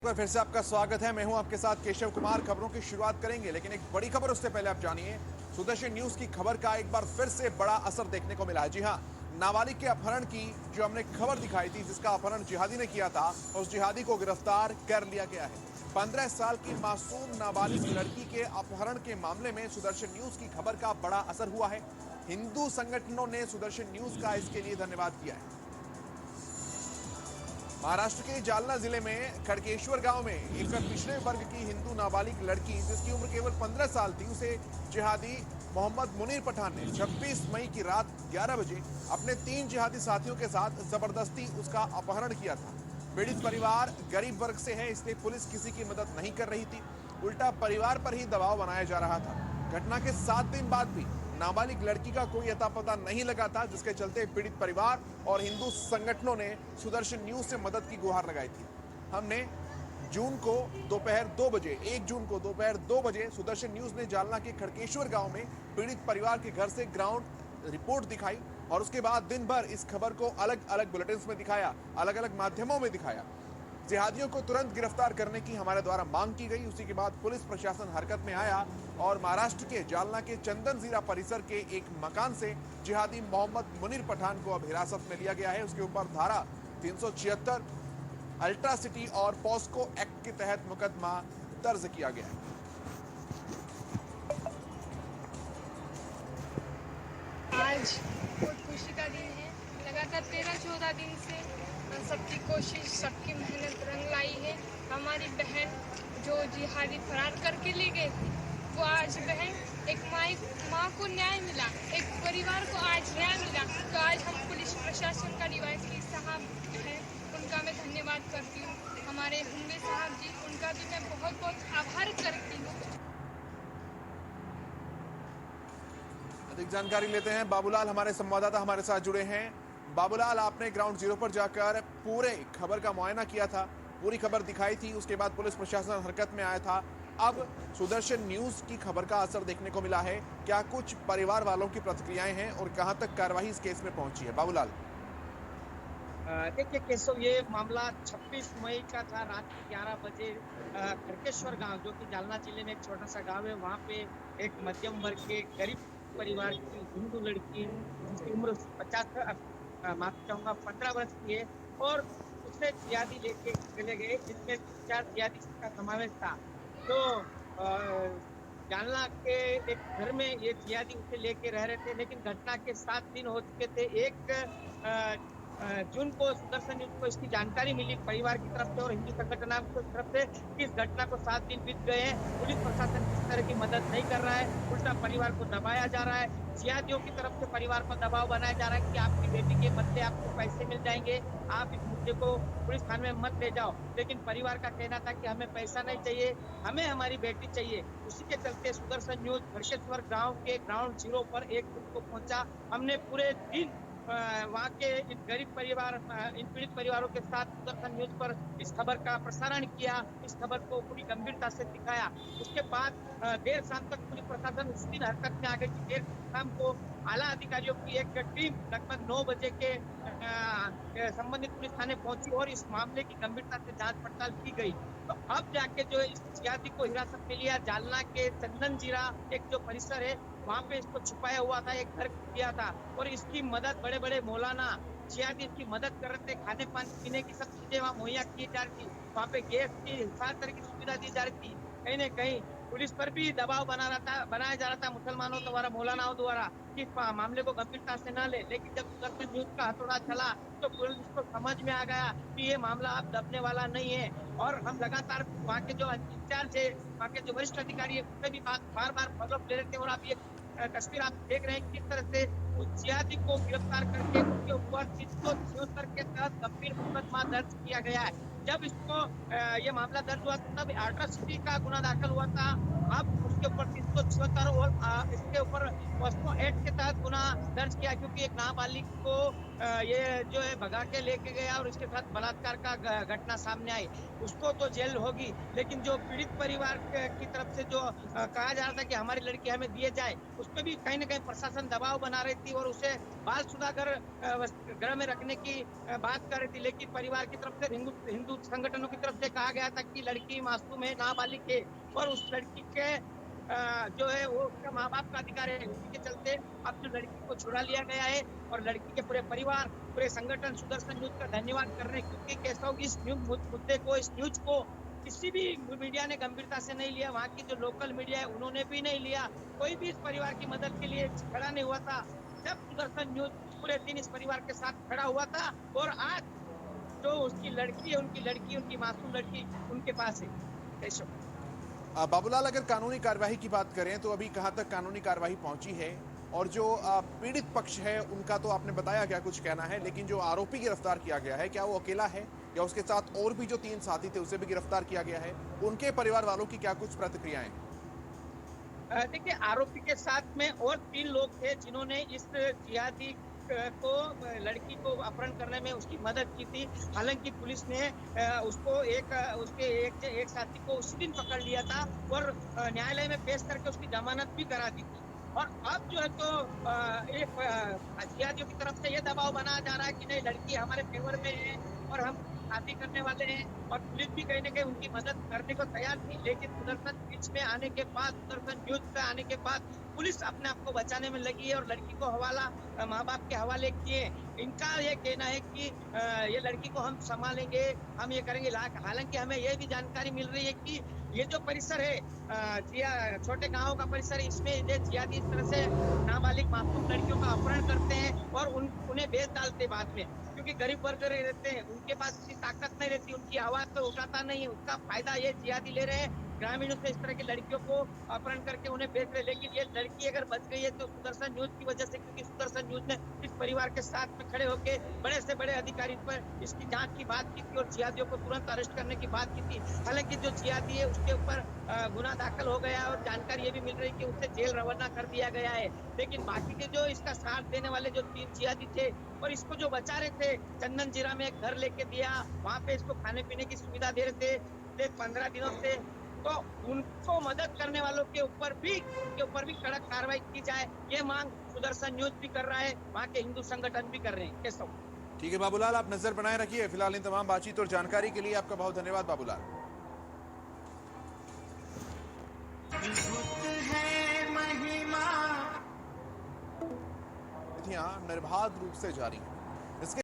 पर फिर से आपका स्वागत है। मैं हूं आपके साथ केशव कुमार। खबरों की शुरुआत करेंगे, लेकिन एक बड़ी खबर उससे पहले आप जानिए सुदर्शन न्यूज की खबर का एक बार फिर से बड़ा असर देखने को मिला है। जी हां, नाबालिग के अपहरण की जो हमने खबर दिखाई थी, जिसका अपहरण जिहादी ने किया था, उस जिहादी को गिरफ्तार कर लिया गया है। 15 साल की मासूम नाबालिग लड़की के अपहरण के मामले में सुदर्शन न्यूज की खबर का बड़ा असर हुआ है। हिंदू संगठनों ने सुदर्शन न्यूज का इसके लिए धन्यवाद किया है। महाराष्ट्र के जालना जिले में खड़केश्वर गांव में एक पिछड़े वर्ग की हिंदू नाबालिग लड़की, जिसकी उम्र केवल 15 साल थी, उसे जिहादी मोहम्मद मुनीर पठान ने 26 मई की रात 11 बजे अपने 3 जिहादी साथियों के साथ जबरदस्ती उसका अपहरण किया था। पीड़ित परिवार गरीब वर्ग से है, इसलिए पुलिस किसी की मदद नहीं कर रही थी, उल्टा परिवार पर ही दबाव बनाया जा रहा था। घटना के 7 दिन बाद भी नाबालिग लड़की का कोई अता पता नहीं लगा था, जिसके चलते पीड़ित परिवार और हिंदू संगठनों ने सुदर्शन न्यूज से मदद की गुहार लगाई थी। हमने 1 जून को दोपहर 2 बजे सुदर्शन न्यूज ने जालना के खड़केश्वर गांव में पीड़ित परिवार के घर से ग्राउंड रिपोर्ट दिखाई और उसके बाद दिन भर इस खबर को अलग अलग बुलेटिन्स में दिखाया, अलग अलग माध्यमों में दिखाया। जिहादियों को तुरंत गिरफ्तार करने की हमारे द्वारा मांग की गई। उसी के बाद पुलिस प्रशासन हरकत में आया और महाराष्ट्र के जालना के चंदन जीरा परिसर के एक मकान से जिहादी मोहम्मद मुनीर पठान को अब हिरासत में लिया गया है। उसके ऊपर धारा 376 अल्ट्रा सिटी और पॉस्को एक्ट के तहत मुकदमा दर्ज किया गया है। आज बहुत खुशी का दिन है। लगातार 13-14 दिन से सबकी कोशिश, सबकी मेहनत रंग लाई है। हमारी बहन जो जिहादी फरार करके ले गए थे, वो आज बहन एक माँ को न्याय मिला, एक परिवार को आज न्याय मिला। तो आज हम पुलिस प्रशासन का डीवाईएसपी साहब हैं, उनका मैं धन्यवाद करती हूँ। हमारे हुंगे साहब जी, उनका भी मैं बहुत बहुत आभार करती हूँ। अधिक जानकारी लेते हैं। बाबूलाल हमारे संवाददाता हमारे साथ जुड़े हैं। बाबूलाल, आपने ग्राउंड जीरो पर जाकर पूरे खबर का मुआयना किया था, पूरी खबर दिखाई थी, उसके बाद पुलिस प्रशासन हरकत में आया था। अब सुदर्शन न्यूज की खबर का असर देखने को मिला है। क्या कुछ परिवार वालों की प्रतिक्रियाएं हैं और कहां तक कार्रवाई इस केस में पहुंची है? बाबूलाल। देखिए केशव, ये मामला 26 मई का था। रात के 11 बजे खड़केश्वर गांव, जो कि जालना जिले में एक छोटा सा गांव है, वहां पे एक मध्यम वर्ग के गरीब परिवार की हिंदू लड़की, जिसकी उम्र माफी चाहूंगा 15 वर्ष की है, और उसे जिहादी लेके चले गए, जिसमें 4 जिहादी का समावेश था। तो जालना के एक घर में ये जिहादी उसे लेके रह रहे थे, लेकिन घटना के 7 दिन हो चुके थे। 1 जून को सुदर्शन न्यूज को इसकी जानकारी मिली परिवार की तरफ से और हिंदू संगठनों की तरफ से कि इस घटना को 7 दिन बीत गए हैं, पुलिस प्रशासन किसी तरह की मदद नहीं कर रहा है, उल्टा परिवार को दबाया जा रहा है। जिहादियों की तरफ से परिवार पर दबाव बनाया जा रहा है कि आपकी बेटी के बदले आपको पैसे मिल जाएंगे, आप इस मुद्दे को पुलिस थाने में मत ले जाओ। लेकिन परिवार का कहना था कि हमें पैसा नहीं चाहिए, हमें हमारी बेटी चाहिए। उसी के चलते सुदर्शन न्यूज खड़केश्वर गांव के ग्राउंड जीरो पर 1 जून को पहुंचा। हमने पूरे दिन वहाँ के इन गरीब परिवार, इन पीड़ित परिवारों के साथ सुदर्शन न्यूज पर इस खबर का प्रसारण किया, इस खबर को पूरी गंभीरता से दिखाया। उसके बाद देर शाम तक पुलिस प्रशासन उस दिन हरकत में आ गई कि देर शाम को आला अधिकारियों की एक टीम लगभग 9 बजे के संबंधित पुलिस थाने पहुंची और इस मामले की गंभीरता से जांच पड़ताल की गई। तो अब जाके जो इस जिहादी को हिरासत में लिया, जालना के चंदन जीरा एक जो परिसर है, वहां पे इसको छुपाया हुआ था, एक घर किया था, और इसकी मदद बड़े बड़े मौलाना जिहादी इसकी मदद कर रहे थे। खाने पीने की सब चीजें वहाँ मुहैया की जा रही थी, वहाँ पे गैस की हर तरह की सुविधा दी जा रही थी। कहीं न कहीं पुलिस पर भी दबाव बनाया जा रहा था मुसलमानों द्वारा, मौलानाओं द्वारा, कि मामले को गंभीरता से न ले। लेकिन जब सुदर्शन न्यूज का हथौड़ा चला तो पुलिस को समझ में आ गया कि ये मामला अब दबने वाला नहीं है। और हम लगातार वहाँ के जो इंचार्ज है, वहाँ के जो वरिष्ठ अधिकारी है, उनसे भी बार बार फॉलोअप ले रहे थे। और आप ये तस्वीर आप देख रहे हैं किस तरह से उस जिहादी को गिरफ्तार करके उसके ऊपर 376 के तहत गंभीर मुकदमा दर्ज किया गया है। जब इसको ये मामला दर्ज हुआ तब अल्ट्रा सिटी का गुना दाखिल हुआ था, अब उसके ऊपर 276 और इसके ऊपर पॉस्को एक्ट के तहत गुना दर्ज किया, क्योंकि एक नाबालिग को ये जो है भगा के लेके गया और इसके साथ बलात्कार का घटना सामने आई, उसको तो जेल होगी, लेकिन जो पीड़ित परिवार की तरफ से जो कहा जा रहा था कि हमारी लड़की हमें दिए जाए, उस पर भी कहीं ना कहीं प्रशासन दबाव बना रही थी और उसे बाल सुधाकर गृह में रखने की बात कर रही थी। लेकिन परिवार की तरफ से, हिंदू हिंदू संगठनों की तरफ से कहा गया था कि लड़की मासूम है, नाबालिग है और उस लड़की के जो है वो उसका माँ बाप का अधिकार है। उसी के चलते अब जो लड़की को छुड़ा लिया गया है और लड़की के पूरे परिवार, पूरे संगठन सुदर्शन न्यूज का धन्यवाद कर रहे हैं, क्योंकि केशव इस मुद्दे को, इस न्यूज को किसी भी मीडिया ने गंभीरता से नहीं लिया। वहाँ की जो लोकल मीडिया है उन्होंने भी नहीं लिया। कोई भी इस परिवार की मदद के लिए खड़ा नहीं हुआ था। जब सुदर्शन न्यूज पूरे दिन इस परिवार के साथ खड़ा हुआ था और आज जो उसकी लड़की है, उनकी मासूम लड़की उनके पास है। केशव, बाबूलाल, अगर कानूनी कार्यवाही की बात करें तो अभी कहां तक कानूनी कार्यवाही पहुंची है? और जो पीड़ित पक्ष है उनका तो आपने बताया क्या कुछ कहना है, लेकिन जो आरोपी गिरफ्तार किया गया है, क्या वो अकेला है या उसके साथ और भी जो 3 साथी थे उसे भी गिरफ्तार किया गया है? उनके परिवार वालों की क्या कुछ प्रतिक्रियाएं? देखिए, आरोपी के साथ में और 3 लोग थे जिन्होंने इस जिहादी को, लड़की को अपहरण करने में उसकी मदद की थी। हालांकि पुलिस ने उसके एक साथी को उसी दिन पकड़ लिया था और न्यायालय में पेश करके उसकी जमानत भी करा दी थी। और अब जो है तो जिहादियों की तरफ से ये दबाव बनाया जा रहा है कि नहीं, लड़की हमारे फेवर में है और हम शादी करने वाले हैं, और पुलिस भी कहीं ना कहीं उनकी मदद करने को तैयार थी। लेकिन सुदर्शन बीच में आने के बाद, सुदर्शन न्यूज पे आने के बाद पुलिस अपने आप को बचाने में लगी है और लड़की को माँ बाप के हवाले किए। इनका ये कहना है कि ये लड़की को हम संभालेंगे, हम ये करेंगे। हालांकि हमें ये भी जानकारी मिल रही है कि ये जो परिसर है, छोटे गांव का परिसर है, इसमें ये जिहादी इस तरह से नाबालिग मासूम लड़कियों का अपहरण करते हैं और उन्हें बेच डालते बाद में, क्योंकि गरीब वर्ग रहते हैं, उनके पास इतनी ताकत नहीं रहती, उनकी आवाज तो उठाता नहीं है। उसका फायदा ये जिहादी ले रहे हैं, ग्रामीणों से इस तरह की लड़कियों को अपहरण करके उन्हें बेच रहे। लेकिन ये लड़की अगर बच गई है तो सुदर्शन न्यूज की वजह से, क्योंकि सुदर्शन न्यूज ने इस परिवार के साथ में खड़े होकर बड़े से बड़े अधिकारी पर इसकी जांच की बात की थी और जिहादियों को तुरंत अरेस्ट करने की बात की थी। हालांकि जो जिहादी है उसके ऊपर गुना दाखिल हो गया और जानकारी ये भी मिल रही कि उसे जेल रवाना कर दिया गया है। लेकिन बाकी के जो इसका साथ देने वाले जो 3 जिहादी थे और इसको जो बचा रहे थे, चंदन जीरा में एक घर लेके दिया, वहां पे इसको खाने पीने की सुविधा दे रहे थे 15 दिनों से, तो उनको मदद करने वालों के ऊपर भी कड़क कार्रवाई की जाए, ये मांग सुदर्शन न्यूज भी कर रहा है, वहाँ के हिंदू संगठन भी कर रहे हैं। कैसा? ठीक है बाबूलाल, आप नजर बनाए रखिए। फिलहाल इन तमाम बातचीत और जानकारी के लिए आपका बहुत धन्यवाद बाबूलाल। निर्बाध रूप से जारी है।